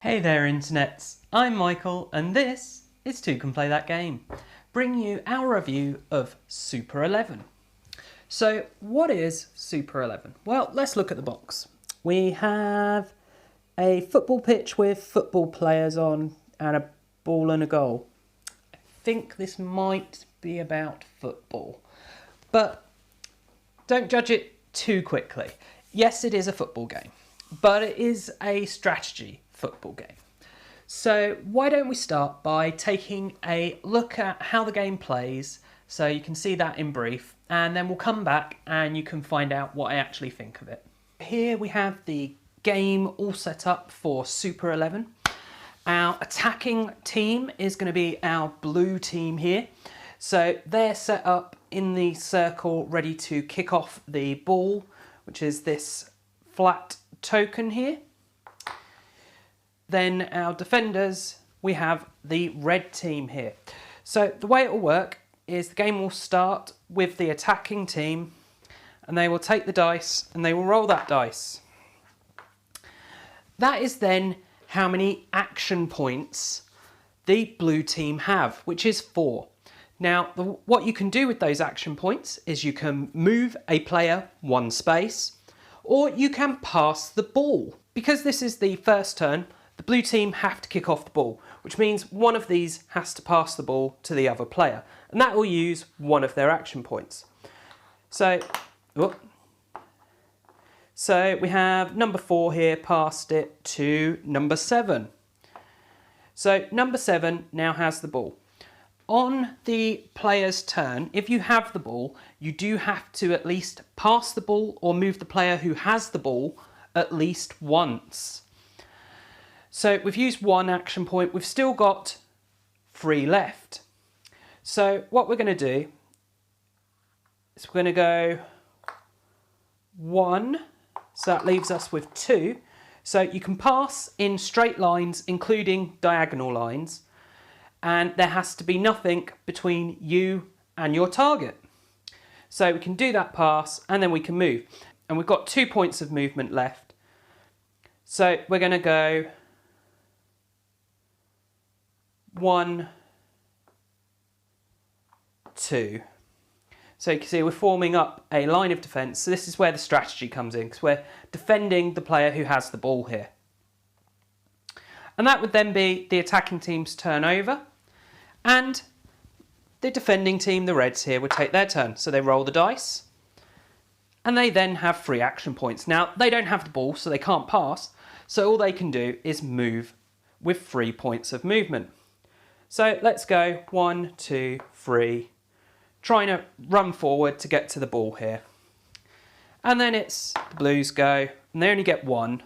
Hey there internets, I'm Michael and this is Toucan Play That Game, bringing you our review of Super 11. So what is Super 11? Well, let's look at the box. We have a football pitch with football players on and a ball and a goal. I think this might be about football, but don't judge it too quickly. Yes, it is a football game, but it is a strategy football game. So why don't we start by taking a look at how the game plays so you can see that in brief, and then we'll come back and you can find out what I actually think of it. Here we have the game all set up for Super 11. Our attacking team is going to be our blue team here. So they're set up in the circle ready to kick off the ball, which is this flat token here. Then our defenders, we have the red team here. So the way it will work is the game will start with the attacking team and they will take the dice and they will roll that dice. That is then how many action points the blue team have, which is 4. Now, what you can do with those action points is you can move a player 1 space, or you can pass the ball. Because this is the first turn, the blue team have to kick off the ball, which means one of these has to pass the ball to the other player, and that will use one of their action points. So we have number 4 here, passed it to number 7. So number 7 now has the ball. On the player's turn, if you have the ball, you do have to at least pass the ball or move the player who has the ball at least once. So we've used 1 action point, we've still got 3 left. So what we're going to do is we're going to go 1, so that leaves us with 2. So you can pass in straight lines, including diagonal lines, and there has to be nothing between you and your target. So we can do that pass and then we can move. And we've got 2 points of movement left. So we're going to go 1, 2. So you can see we're forming up a line of defence. So this is where the strategy comes in, because we're defending the player who has the ball here. And that would then be the attacking team's turn over. And the defending team, the Reds here, would take their turn. So they roll the dice. And they then have 3 action points. Now, they don't have the ball, so they can't pass. So all they can do is move with 3 points of movement. So let's go 1, 2, 3, trying to run forward to get to the ball here. And then it's the Blues go, and they only get 1.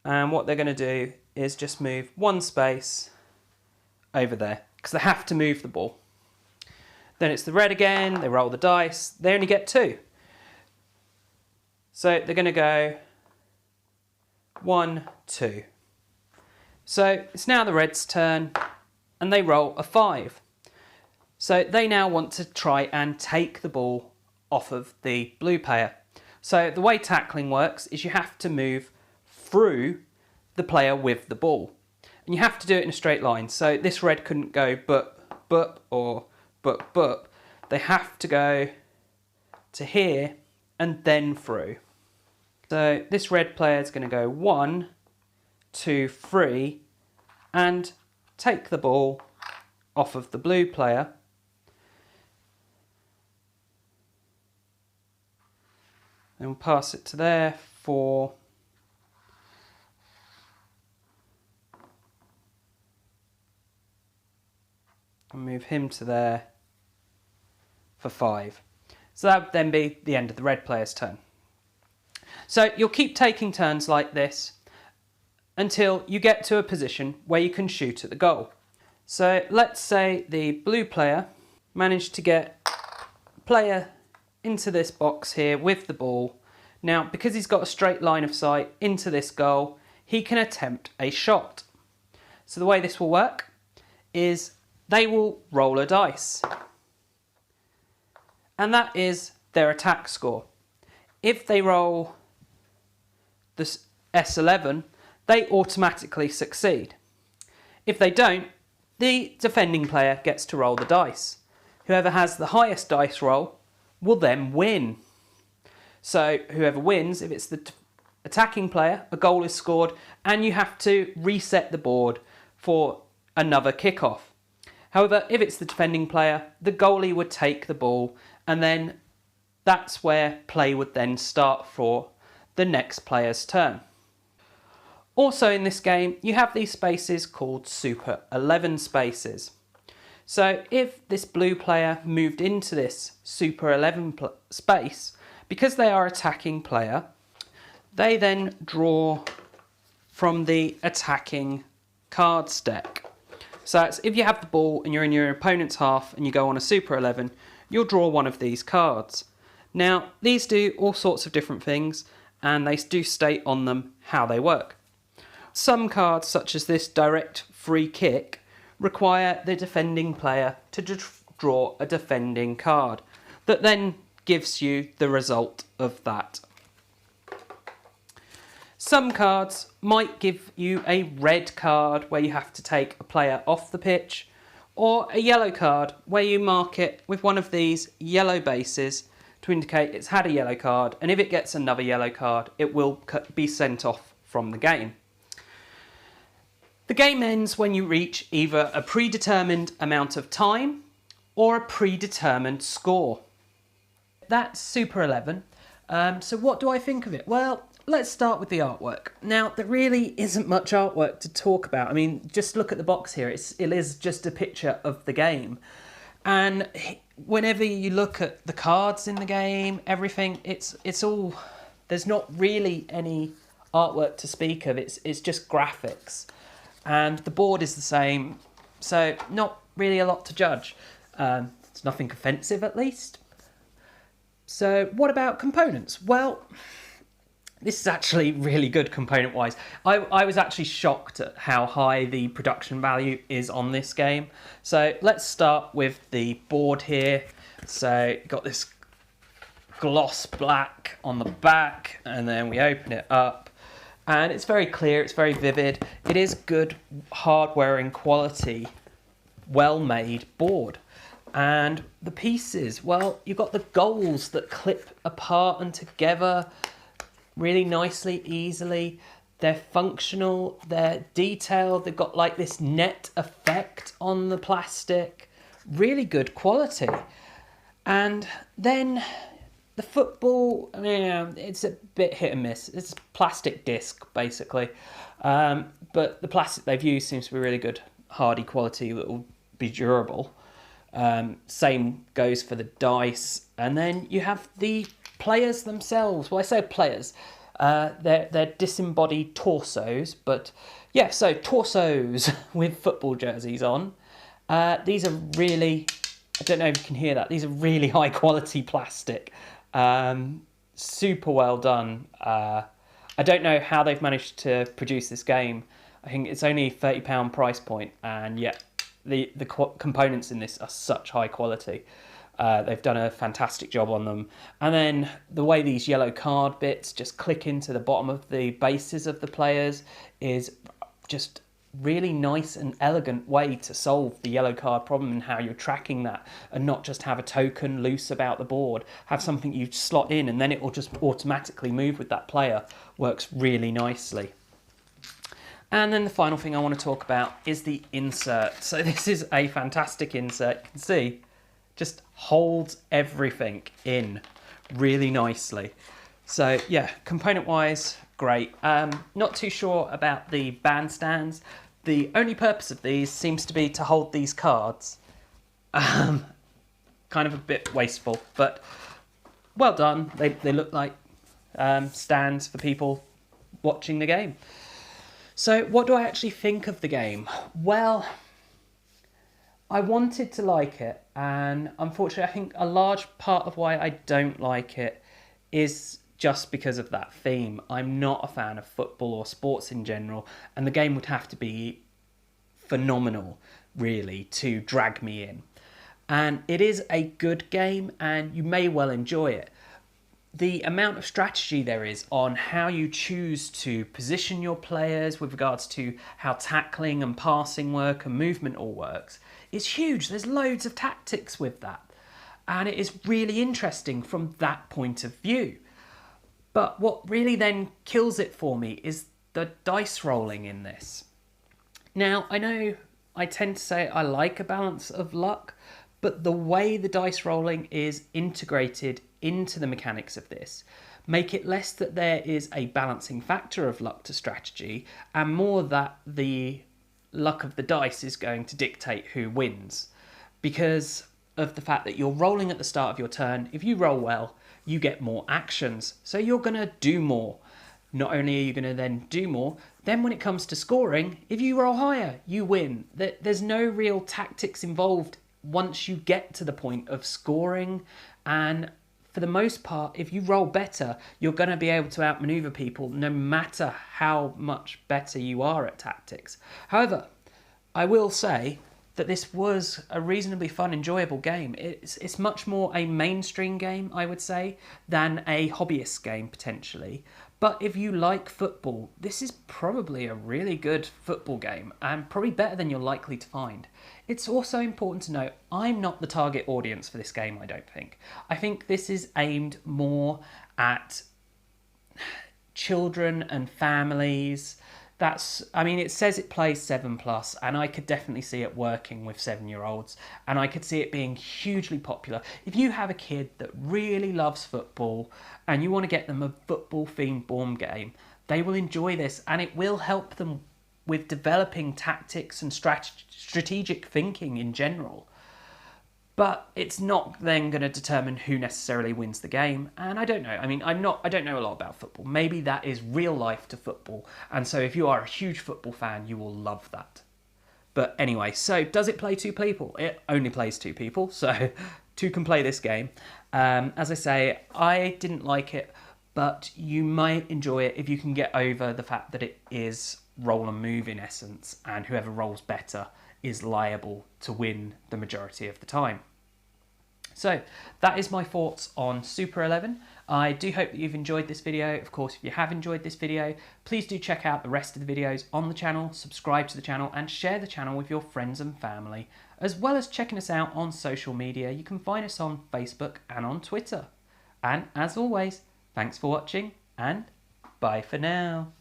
And what they're going to do is just move 1 space over there, because they have to move the ball. Then it's the Red again, they roll the dice, they only get 2. So they're going to go 1, 2. So it's now the Reds' turn and they roll a 5. So they now want to try and take the ball off of the blue player. So the way tackling works is you have to move through the player with the ball. And you have to do it in a straight line. So this Red couldn't go bup or bup. They have to go to here and then through. So this Red player is going to go 1, 2, 3 and take the ball off of the blue player. And we'll pass it to there for 5. Move him to there for 5. So that would then be the end of the Red player's turn. So you'll keep taking turns like this until you get to a position where you can shoot at the goal. So let's say the blue player managed to get a player into this box here with the ball. Now, because he's got a straight line of sight into this goal, he can attempt a shot. So the way this will work is they will roll a dice. And that is their attack score. If they roll the S11, they automatically succeed. If they don't, the defending player gets to roll the dice. Whoever has the highest dice roll will then win. So whoever wins, if it's the attacking player, a goal is scored and you have to reset the board for another kickoff. However, if it's the defending player, the goalie would take the ball and then that's where play would then start for the next player's turn. Also in this game, you have these spaces called Super 11 spaces. So if this blue player moved into this Super 11 space, because they are attacking player, they then draw from the attacking cards deck. So it's, if you have the ball and you're in your opponent's half and you go on a Super 11, you'll draw one of these cards. Now, these do all sorts of different things and they do state on them how they work. Some cards, such as this direct free kick, require the defending player to draw a defending card that then gives you the result of that. Some cards might give you a red card where you have to take a player off the pitch, or a yellow card where you mark it with one of these yellow bases to indicate it's had a yellow card, and if it gets another yellow card, it will be sent off from the game. The game ends when you reach either a predetermined amount of time or a predetermined score. That's Super 11. So what do I think of it? Well, let's start with the artwork. Now, there really isn't much artwork to talk about. I mean, just look at the box here. It is just a picture of the game. And whenever you look at the cards in the game, everything, it's all... There's not really any artwork to speak of. It's just graphics. And the board is the same, so not really a lot to judge. It's nothing offensive, at least. So what about components? Well, this is actually really good component-wise. I was actually shocked at how high the production value is on this game. So let's start with the board here. So you've got this gloss black on the back, and then we open it up. And it's very clear, it's very vivid. It is good hardware and quality, well-made board. And the pieces, well, you've got the goals that clip apart and together really nicely, easily. They're functional, they're detailed, they've got like this net effect on the plastic. Really good quality. And then the football, I mean, it's a bit hit and miss. It's a plastic disc, basically. But the plastic they've used seems to be really good, hardy quality that will be durable. Same goes for the dice. And then you have the players themselves. Well, I say players. They're disembodied torsos. But yeah, so torsos with football jerseys on. These are really, I don't know if you can hear that. These are really high quality plastic. Super well done. I don't know how they've managed to produce this game. I think it's only a £30 price point, and yet the components in this are such high quality. They've done a fantastic job on them. And then the way these yellow card bits just click into the bottom of the bases of the players is just really nice and elegant way to solve the yellow card problem, and how you're tracking that, and not just have a token loose about the board. Have something you slot in and then it will just automatically move with that player. Works really nicely. And then the final thing I want to talk about is the insert. So this is a fantastic insert. You can see just holds everything in really nicely. So yeah, component wise, great. Not too sure about the bandstands. The only purpose of these seems to be to hold these cards. Kind of a bit wasteful, but well done. They look like stands for people watching the game. So what do I actually think of the game? Well, I wanted to like it, and unfortunately I think a large part of why I don't like it is just because of that theme. I'm not a fan of football or sports in general, and the game would have to be phenomenal, really, to drag me in. And it is a good game, and you may well enjoy it. the amount of strategy there is on how you choose to position your players with regards to how tackling and passing work and movement all works is huge. There's loads of tactics with that. And it is really interesting from that point of view. But what really then kills it for me is the dice rolling in this. Now, I know I tend to say I like a balance of luck, but the way the dice rolling is integrated into the mechanics of this make it less that there is a balancing factor of luck to strategy and more that the luck of the dice is going to dictate who wins, because of the fact that you're rolling at the start of your turn. If you roll well, you get more actions, so you're going to do more. Not only are you going to then do more, then when it comes to scoring, if you roll higher, you win. There's no real tactics involved once you get to the point of scoring, and for the most part, if you roll better, you're going to be able to outmaneuver people no matter how much better you are at tactics. However, I will say that this was a reasonably fun, enjoyable game. It's much more a mainstream game, I would say, than a hobbyist game, potentially. But if you like football, this is probably a really good football game, and probably better than you're likely to find. It's also important to note, I'm not the target audience for this game, I don't think. I think this is aimed more at children and families. It says it plays 7+, and I could definitely see it working with 7-year-olds, and I could see it being hugely popular. If you have a kid that really loves football and you want to get them a football-themed board game, they will enjoy this, and it will help them with developing tactics and strategic thinking in general. But it's not then going to determine who necessarily wins the game. And I don't know. I don't know a lot about football. Maybe that is real life to football. And so if you are a huge football fan, you will love that. But anyway, so does it play 2 people? It only plays 2 people, so 2 can play this game. As I say, I didn't like it, but you might enjoy it if you can get over the fact that it is roll and move in essence, and whoever rolls better is liable to win the majority of the time. So that is my thoughts on Super 11. I do hope that you've enjoyed this video. Of course, if you have enjoyed this video, please do check out the rest of the videos on the channel, subscribe to the channel, and share the channel with your friends and family, as well as checking us out on social media. You can find us on Facebook and on Twitter. And as always, thanks for watching, and bye for now.